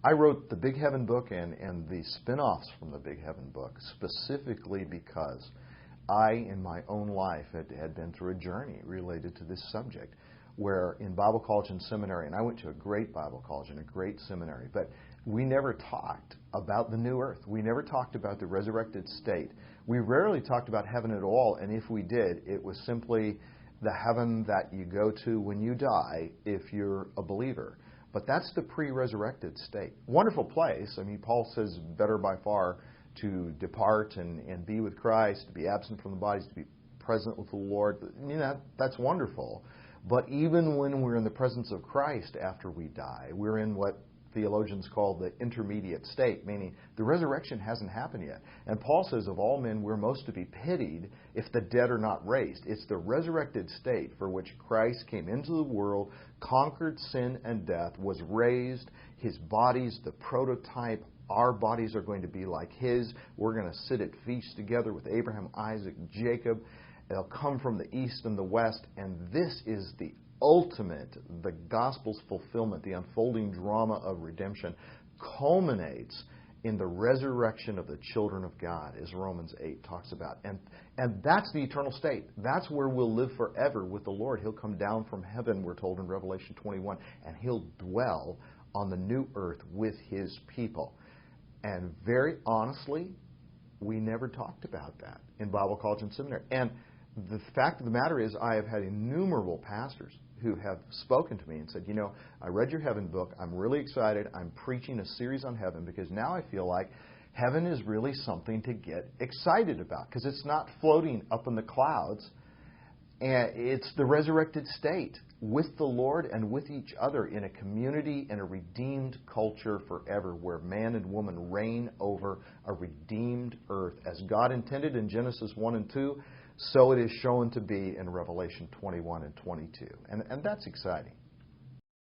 I wrote the Big Heaven book and the spin-offs from the Big Heaven book specifically because I, in my own life, had been through a journey related to this subject, where in Bible college and seminary, and I went to a great Bible college and a great seminary, but we never talked about the new earth. We never talked about the resurrected state. We rarely talked about heaven at all, and if we did, it was simply the heaven that you go to when you die if you're a believer. But that's the pre-resurrected state. Wonderful place. I mean, Paul says better by far to depart and be with Christ, to be absent from the bodies, to be present with the Lord. You know, that's wonderful. But even when we're in the presence of Christ after we die, we're in what theologians call the intermediate state, meaning the resurrection hasn't happened yet. And Paul says of all men, we're most to be pitied if the dead are not raised. It's the resurrected state for which Christ came into the world, conquered sin and death, was raised. His body's the prototype. Our bodies are going to be like His. We're going to sit at feast together with Abraham, Isaac, Jacob. They'll come from the east and the west. And this is the ultimate, the gospel's fulfillment, the unfolding drama of redemption, culminates in the resurrection of the children of God, as Romans 8 talks about. And that's the eternal state. That's where we'll live forever with the Lord. He'll come down from heaven, we're told in Revelation 21, and He'll dwell on the new earth with His people. And very honestly, we never talked about that in Bible college and seminary. And the fact of the matter is, I have had innumerable pastors who have spoken to me and said, you know, I read your heaven book. I'm really excited. I'm preaching a series on heaven because now I feel like heaven is really something to get excited about because it's not floating up in the clouds. And it's the resurrected state with the Lord and with each other in a community and a redeemed culture forever where man and woman reign over a redeemed earth as God intended in Genesis 1 and 2. So it is shown to be in Revelation 21 and 22. And that's exciting.